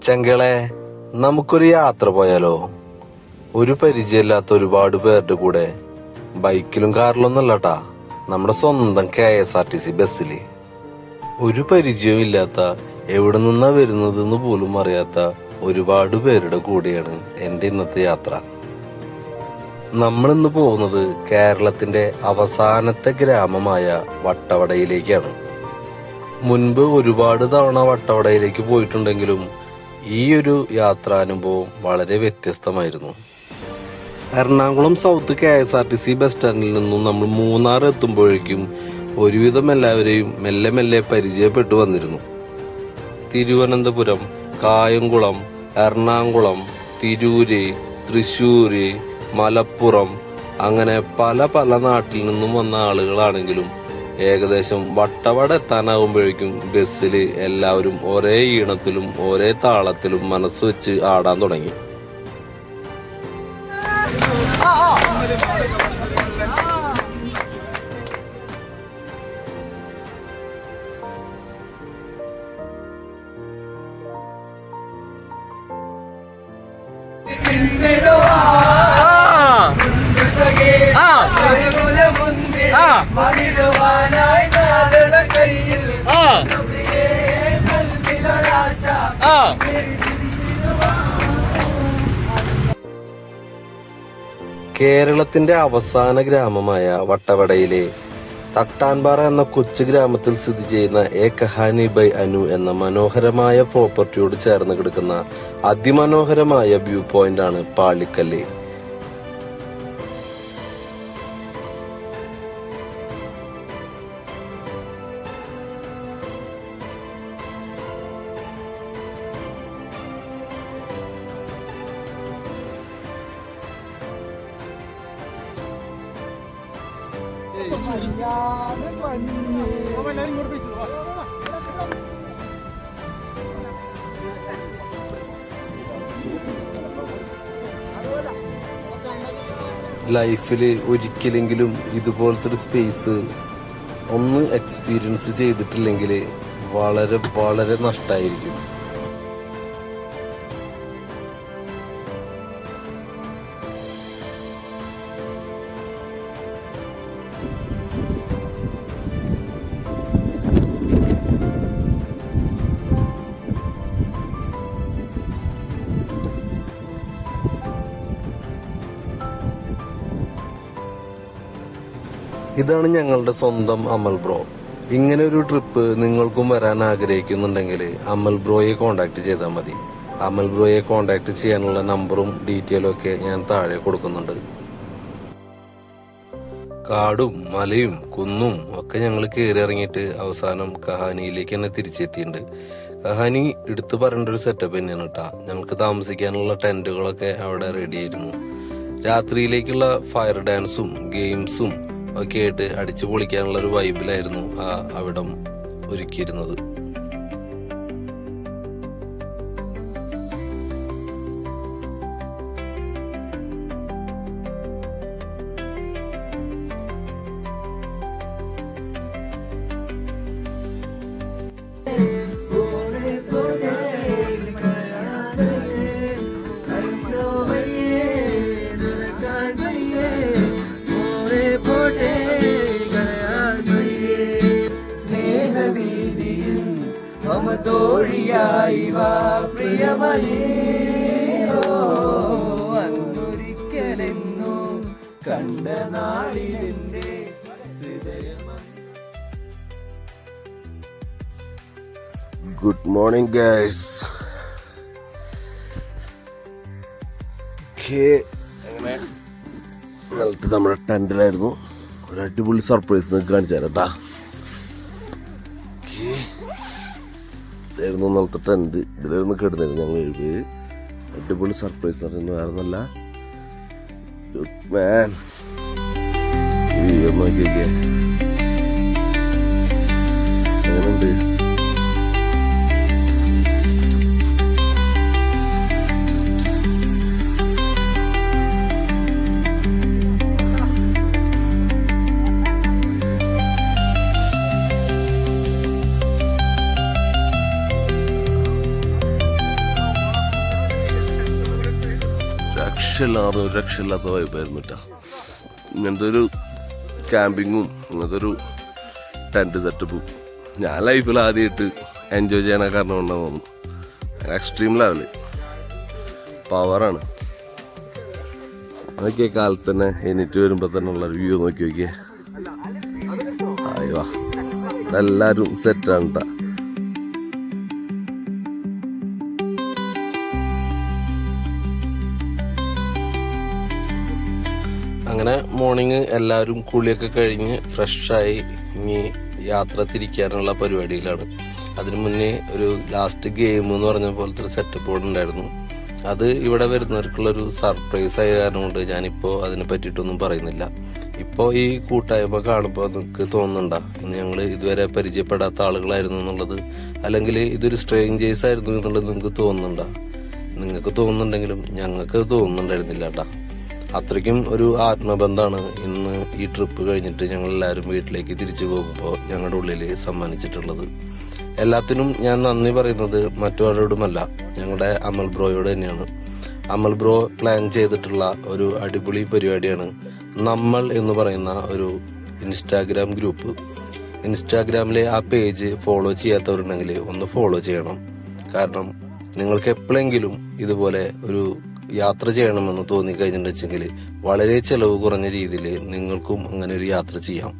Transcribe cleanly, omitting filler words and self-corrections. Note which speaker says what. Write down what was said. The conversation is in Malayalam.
Speaker 1: ചങ്കളെ, നമുക്കൊരു യാത്ര പോയാലോ? ഒരു പരിചയമില്ലാത്ത ഒരുപാട് പേരുടെ കൂടെ, ബൈക്കിലും കാറിലൊന്നും അല്ലട്ടാ, നമ്മുടെ സ്വന്തം KSRTC ബസ്സില്. ഒരു പരിചയവും ഇല്ലാത്ത, എവിടെ നിന്നാ വരുന്നതെന്ന് പോലും അറിയാത്ത ഒരുപാട് പേരുടെ കൂടെയാണ് എൻ്റെ ഇന്നത്തെ യാത്ര. നമ്മളിന്ന് പോകുന്നത് കേരളത്തിന്റെ അവസാനത്തെ ഗ്രാമമായ വട്ടവടയിലേക്കാണ്. മുൻപ് ഒരുപാട് തവണ വട്ടവടയിലേക്ക് പോയിട്ടുണ്ടെങ്കിലും ഈ ഒരു യാത്രാനുഭവം വളരെ വ്യത്യസ്തമായിരുന്നു. എറണാകുളം സൗത്ത് KSRTC ബസ് സ്റ്റാൻഡിൽ നിന്നും നമ്മൾ മൂന്നാർ എത്തുമ്പോഴേക്കും ഒരുവിധം എല്ലാവരെയും മെല്ലെ മെല്ലെ പരിചയപ്പെട്ടു വന്നിരുന്നു. തിരുവനന്തപുരം, കായംകുളം, എറണാകുളം, തിരൂര്, തൃശ്ശൂര്, മലപ്പുറം, അങ്ങനെ പല പല നാട്ടിൽ നിന്നും വന്ന ആളുകളാണെങ്കിലും ഏകദേശം വട്ടവട എത്താനാകുമ്പോഴേക്കും ബസ്സിൽ എല്ലാവരും ഒരേ ഈണത്തിലും ഒരേ താളത്തിലും മനസ്സ് വെച്ച് ആടാൻ തുടങ്ങി. കേരളത്തിന്റെ അവസാന ഗ്രാമമായ വട്ടവടയിലെ തട്ടാൻപാറ എന്ന കൊച്ചു ഗ്രാമത്തിൽ സ്ഥിതി ചെയ്യുന്ന എ കഹാനി ബൈ അനു എന്ന മനോഹരമായ പ്രോപ്പർട്ടിയോട് ചേർന്ന് കിടക്കുന്ന അതിമനോഹരമായ വ്യൂ പോയിന്റ് ആണ് പാളിക്കല്ല്. ലൈഫില് ഒരിക്കലെങ്കിലും ഇതുപോലത്തെ ഒരു സ്പേസ് ഒന്ന് എക്സ്പീരിയൻസ് ചെയ്തിട്ടില്ലെങ്കിൽ വളരെ വളരെ നഷ്ടമായിരിക്കും. ഇതാണ് ഞങ്ങളുടെ സ്വന്തം അമൽ ബ്രോ. ഇങ്ങനെ ഒരു ട്രിപ്പ് നിങ്ങൾക്കും വരാൻ ആഗ്രഹിക്കുന്നുണ്ടെങ്കിൽ അമൽ ബ്രോയെ കോണ്ടാക്ട് ചെയ്താൽ മതി. അമൽ ബ്രോയെ കോണ്ടാക്ട് ചെയ്യാനുള്ള നമ്പറും ഡീറ്റെയിലും ഒക്കെ ഞാൻ താഴെ കൊടുക്കുന്നുണ്ട്. കാടും മലയും കുന്നും ഒക്കെ ഞങ്ങൾ കയറി ഇറങ്ങിയിട്ട് അവസാനം കഹാനിയിലേക്ക് തന്നെ തിരിച്ചെത്തിയിട്ടുണ്ട്. കഹാനി എടുത്തു പറയേണ്ട ഒരു സെറ്റപ്പ് തന്നെയാണ് കേട്ടാ. ഞങ്ങൾക്ക് താമസിക്കാനുള്ള ടെന്റുകളൊക്കെ അവിടെ റെഡി ആയിരുന്നു. രാത്രിയിലേക്കുള്ള ഫയർ ഡാൻസും ഗെയിംസും ഒക്കെ ആയിട്ട് അടിച്ചു പൊളിക്കാനുള്ള ഒരു വൈബിലായിരുന്നു അവിടം ഒരുക്കിയിരുന്നത്. Good morning guys. അങ്ങനെ നിലത്ത് നമ്മുടെ ടെന്റിലായിരുന്നു. ഒരു അടിപൊളി സർപ്രൈസ് നിങ്ങൾക്ക് കാണിച്ചു തരാം കേട്ടാ. ഇതായിരുന്നു നിലത്തെ ടെന്റ്. ഇതിലായിരുന്നു കിടന്നായിരുന്നു ഞങ്ങൾ 7 പേര്. അടിപൊളി സർപ്രൈസ് എന്ന് വേറൊന്നല്ല, മാൻ നോക്കിയൊക്കെ അങ്ങനെയുണ്ട്.
Speaker 2: രക്ഷയില്ലാതെ ഒരു രക്ഷയില്ലാത്ത വൈബായിരുന്നു കേട്ടോ. ഇങ്ങനത്തെ ഒരു ക്യാമ്പിങ്ങും ഇങ്ങനത്തെ ഒരു ടെൻറ്റ് സെറ്റപ്പും ഞാൻ ലൈഫിൽ ആദ്യമായിട്ട് എൻജോയ് ചെയ്യണ കാരണം കൊണ്ടാന്ന് തോന്നുന്നു. എക്സ്ട്രീം ലെവല് പവറാണ്. നോക്കിയ കാലത്ത് തന്നെ എണീറ്റ് വരുമ്പോൾ തന്നെ ഉള്ള വ്യൂ നോക്കി നോക്കിയേ. അയ്യോ എല്ലാവരും സെറ്റാണ് കേട്ടോ.
Speaker 1: അങ്ങനെ മോർണിംഗ് എല്ലാവരും കുളിയൊക്കെ കഴിഞ്ഞ് ഫ്രഷായി ഇനി യാത്ര തിരിക്കാനുള്ള പരിപാടിയിലാണ്. അതിനു മുന്നേ ഒരു ലാസ്റ്റ് ഗെയിം എന്ന് പറഞ്ഞ പോലത്തെ ഒരു സെറ്റപ്പ് കൂടെ ഉണ്ടായിരുന്നു. അത് ഇവിടെ വരുന്നവർക്കുള്ളൊരു സർപ്രൈസ് ആയ കാരണം കൊണ്ട് ഞാനിപ്പോൾ അതിനെ പറ്റിയിട്ടൊന്നും പറയുന്നില്ല. ഇപ്പോൾ ഈ കൂട്ടായ്മ കാണുമ്പോൾ നിങ്ങൾക്ക് തോന്നുന്നുണ്ടോ ഇന്ന് ഞങ്ങൾ ഇതുവരെ പരിചയപ്പെടാത്ത ആളുകളായിരുന്നു എന്നുള്ളത്, അല്ലെങ്കിൽ ഇതൊരു സ്ട്രേഞ്ചേഴ്സ് ആയിരുന്നു എന്നുള്ളത് നിങ്ങൾക്ക് തോന്നുന്നുണ്ടോ? നിങ്ങൾക്ക് തോന്നുന്നുണ്ടെങ്കിലും ഞങ്ങൾക്ക് തോന്നുന്നുണ്ടായിരുന്നില്ല കേട്ടോ. അത്രയ്ക്കും ഒരു ആത്മബന്ധമാണ് ഇന്ന് ഈ ട്രിപ്പ് കഴിഞ്ഞിട്ട് ഞങ്ങൾ എല്ലാവരും വീട്ടിലേക്ക് തിരിച്ചു പോകുമ്പോൾ ഞങ്ങളുടെ ഉള്ളിൽ സമ്മാനിച്ചിട്ടുള്ളത്. എല്ലാത്തിനും ഞാൻ നന്ദി പറയുന്നത് മറ്റാരോടുമല്ല, ഞങ്ങളുടെ അമൽ ബ്രോയോട് തന്നെയാണ്. അമൽ ബ്രോ പ്ലാൻ ചെയ്തിട്ടുള്ള ഒരു അടിപൊളി പരിപാടിയാണ് നമ്മൾ എന്ന് പറയുന്ന ഒരു ഇൻസ്റ്റാഗ്രാം ഗ്രൂപ്പ്. ഇൻസ്റ്റാഗ്രാമിലെ ആ പേജ് ഫോളോ ചെയ്യാത്തവരുണ്ടെങ്കിൽ ഒന്ന് ഫോളോ ചെയ്യണം. കാരണം നിങ്ങൾക്ക് എപ്പോഴെങ്കിലും ഇതുപോലെ ഒരു യാത്ര ചെയ്യണമെന്ന് തോന്നിക്കഴിഞ്ഞിട്ടുണ്ടെങ്കിൽ വളരെ ചെലവ് കുറഞ്ഞ രീതിയിൽ നിങ്ങൾക്കും അങ്ങനെ ഒരു യാത്ര ചെയ്യാം.